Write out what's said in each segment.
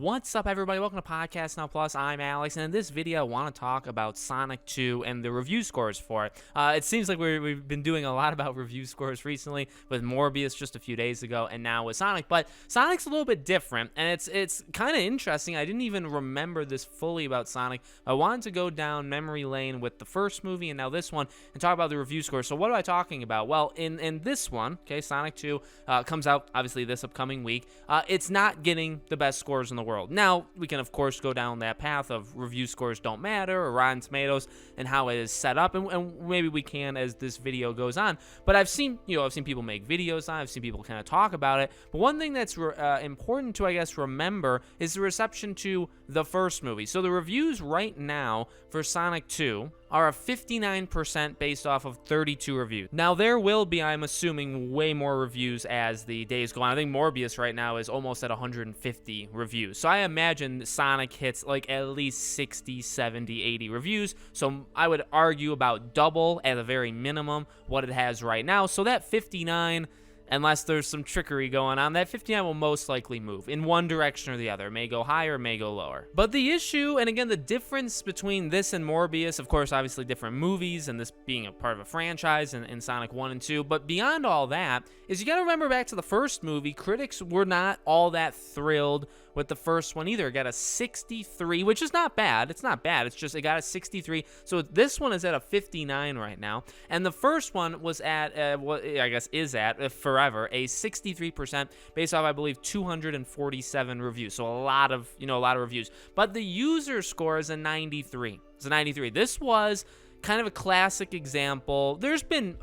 What's up, everybody? Welcome to Podcast Now Plus. I'm Alex, and in this video, I want to talk about Sonic 2 and the review scores for it. It seems like we've been doing a lot about review scores recently, with Morbius just a few days ago, and now with Sonic. But Sonic's a little bit different, and it's kind of interesting. I didn't even remember this fully about Sonic. I wanted to go down memory lane with the first movie and now this one, and talk about the review scores. So what am I talking about? Well, in this one, okay, Sonic 2 comes out obviously this upcoming week. It's not getting the best scores in the world. Now, we can, of course, go down that path of review scores don't matter, or Rotten Tomatoes, and how it is set up, and maybe we can as this video goes on. But I've seen people make videos on it, I've seen people kind of talk about it. But one thing that's important to, I guess, remember is the reception to the first movie. So the reviews right now for Sonic 2 are a 59% based off of 32 reviews. Now, there will be, I'm assuming, way more reviews as the days go on. I think Morbius right now is almost at 150 reviews. So I imagine Sonic hits like at least 60, 70, 80 reviews. So I would argue about double at the very minimum what it has right now. So that 59, unless there's some trickery going on, that 59 will most likely move in one direction or the other. It may go higher, it may go lower. But the issue, and again, the difference between this and Morbius, of course, obviously different movies, and this being a part of a franchise in Sonic 1 and 2, but beyond all that, is you gotta remember back to the first movie, critics were not all that thrilled with the first one either. It got a 63, which is not bad. It's not bad. It's just it got a 63. So this one is at a 59 right now. And the first one was at, what I guess is at, forever, a 63% based off, I believe, 247 reviews. So a lot of reviews. But the user score is a 93. It's a 93. This was kind of a classic example. There's been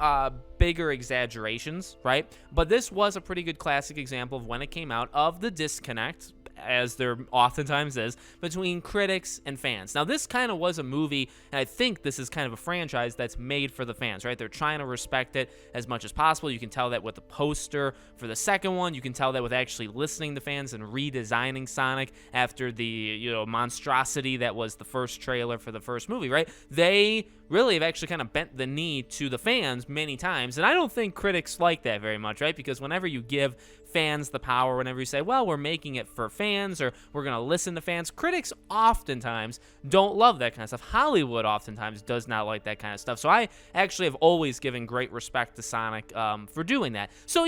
bigger exaggerations, right? But this was a pretty good classic example of when it came out, of the disconnect, as there oftentimes is, between critics and fans. Now, this kind of was a movie, and I think this is kind of a franchise that's made for the fans, right? They're trying to respect it as much as possible. You can tell that with the poster for the second one. You can tell that with actually listening to fans and redesigning Sonic after the, monstrosity that was the first trailer for the first movie, right? They really have actually kind of bent the knee to the fans many times, and I don't think critics like that very much, right? Because whenever you give fans the power, whenever you say, well, we're making it for fans, or we're going to listen to fans, critics oftentimes don't love that kind of stuff. Hollywood oftentimes does not like that kind of stuff. So I actually have always given great respect to Sonic for doing that. So,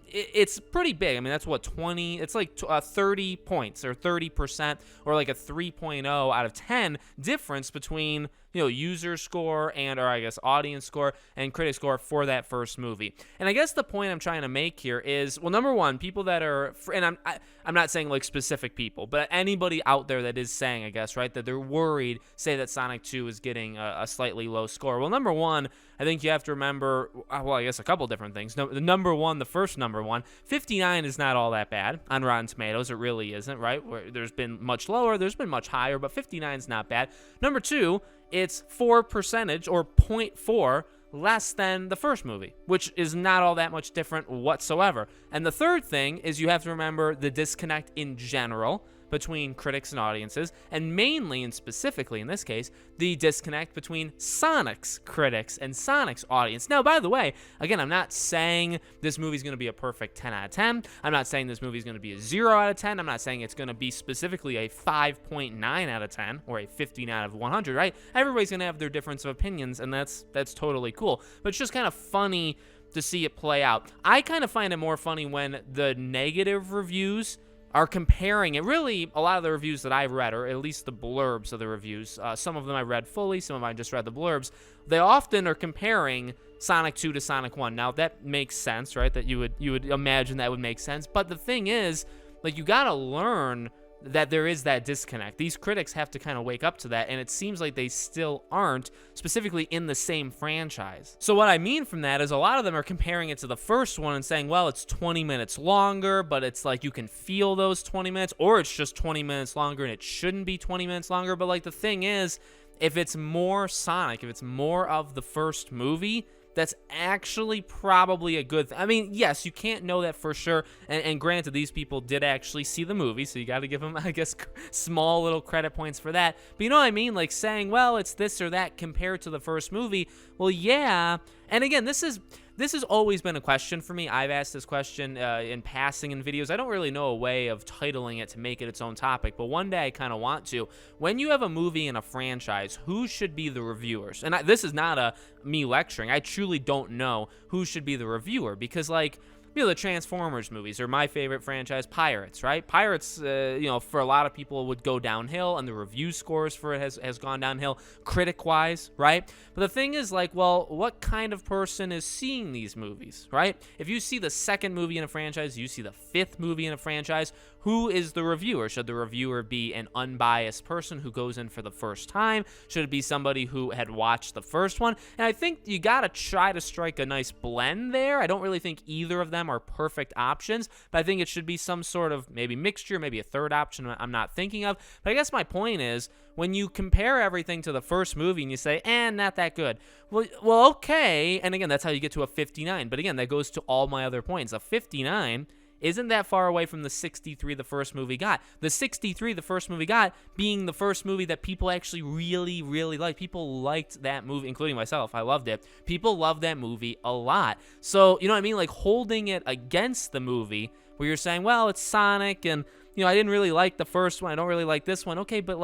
it's pretty big. I mean, that's what, 20, it's like 30 points or 30%, or like a 3.0 out of 10 difference between user score and, or I guess audience score and critic score for that first movie. And I guess the point I'm trying to make here is, well, number one, people that are, and I'm not saying like specific people, but anybody out there that is saying, I guess, right, that they're worried, say that Sonic 2 is getting a slightly low score. Well, number one, I think you have to remember, well, I guess a couple different things. The first number one, 59 is not all that bad on Rotten Tomatoes. It really isn't, right? Where there's been much lower, there's been much higher, but 59 is not bad. Number two, it's 4% or 0.4 less than the first movie, which is not all that much different whatsoever. And the third thing is you have to remember the disconnect in general between critics and audiences, and mainly and specifically in this case, the disconnect between Sonic's critics and Sonic's audience. Now, by the way, again, I'm not saying this movie's going to be a perfect 10 out of 10. I'm not saying this movie's going to be a 0 out of 10. I'm not saying it's going to be specifically a 5.9 out of 10 or a 15 out of 100, right? Everybody's going to have their difference of opinions, and that's totally cool. But it's just kind of funny to see it play out. I kind of find it more funny when the negative reviews are comparing it. Really, a lot of the reviews that I've read, or at least the blurbs of the reviews, some of them I read fully, some of them I just read the blurbs, they often are comparing Sonic 2 to Sonic 1. Now, that makes sense, right? That you would imagine that would make sense. But the thing is, like, you gotta learn that there is that disconnect. These critics have to kind of wake up to that, and it seems like they still aren't, specifically in the same franchise. So what I mean from that is a lot of them are comparing it to the first one and saying, well, it's 20 minutes longer, but it's like you can feel those 20 minutes, or it's just 20 minutes longer and it shouldn't be 20 minutes longer. But like, the thing is, if it's more Sonic, if it's more of the first movie, that's actually probably a good thing. I mean, yes, you can't know that for sure, and granted, these people did actually see the movie, so you got to give them, I guess, small little credit points for that. But you know what I mean? Like, saying, well, it's this or that compared to the first movie, well, yeah. And again, this is this has always been a question for me. I've asked this question in passing in videos. I don't really know a way of titling it to make it its own topic, but one day I kind of want to. When you have a movie in a franchise, who should be the reviewers? And this is not me lecturing. I truly don't know who should be the reviewer, because, like, the Transformers movies are my favorite franchise. Pirates, right? Pirates, for a lot of people would go downhill, and the review scores for it has gone downhill critic-wise, right? But the thing is, like, well, what kind of person is seeing these movies, right? If you see the second movie in a franchise, you see the fifth movie in a franchise, who is the reviewer? Should the reviewer be an unbiased person who goes in for the first time? Should it be somebody who had watched the first one? And I think you gotta try to strike a nice blend there. I don't really think either of them are perfect options, but I think it should be some sort of maybe mixture, maybe a third option I'm not thinking of. But I guess my point is, when you compare everything to the first movie and you say, not that good. Well, okay. And again, that's how you get to a 59. But again, that goes to all my other points. A 59 isn't that far away from the 63 the first movie got. The 63 the first movie got being the first movie that people actually really, really liked. People liked that movie, including myself. I loved it. People loved that movie a lot. So, you know what I mean? Like, holding it against the movie where you're saying, well, it's Sonic, and, I didn't really like the first one. I don't really like this one. Okay, but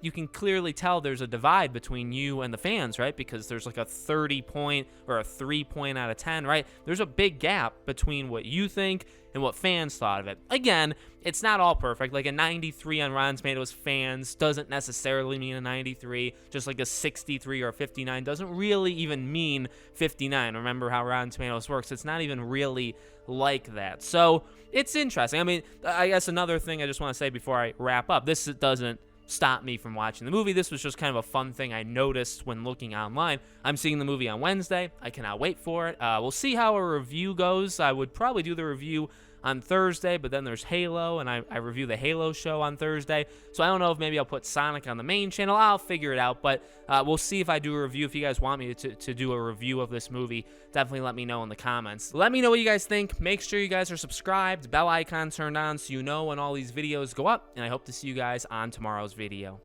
you can clearly tell there's a divide between you and the fans, right? Because there's like a 30 point or a 3 point out of 10, right? There's a big gap between what you think and what fans thought of it. Again, it's not all perfect. Like a 93 on Rotten Tomatoes fans doesn't necessarily mean a 93, just like a 63 or a 59 doesn't really even mean 59. Remember how Rotten Tomatoes works. It's not even really like that. So it's interesting. I mean, I guess another thing I just want to say before I wrap up, this doesn't stop me from watching the movie. This was just kind of a fun thing I noticed when looking online. I'm seeing the movie on Wednesday. I cannot wait for it. We'll see how a review goes. I would probably do the review on Thursday, but then there's Halo, and I review the Halo show on Thursday. So I don't know if maybe I'll put Sonic on the main channel. I'll figure it out, but we'll see if I do a review. If you guys want me to do a review of this movie, definitely let me know in the comments. Let me know what you guys think. Make sure you guys are subscribed, bell icon turned on so you know when all these videos go up, and I hope to see you guys on tomorrow's video.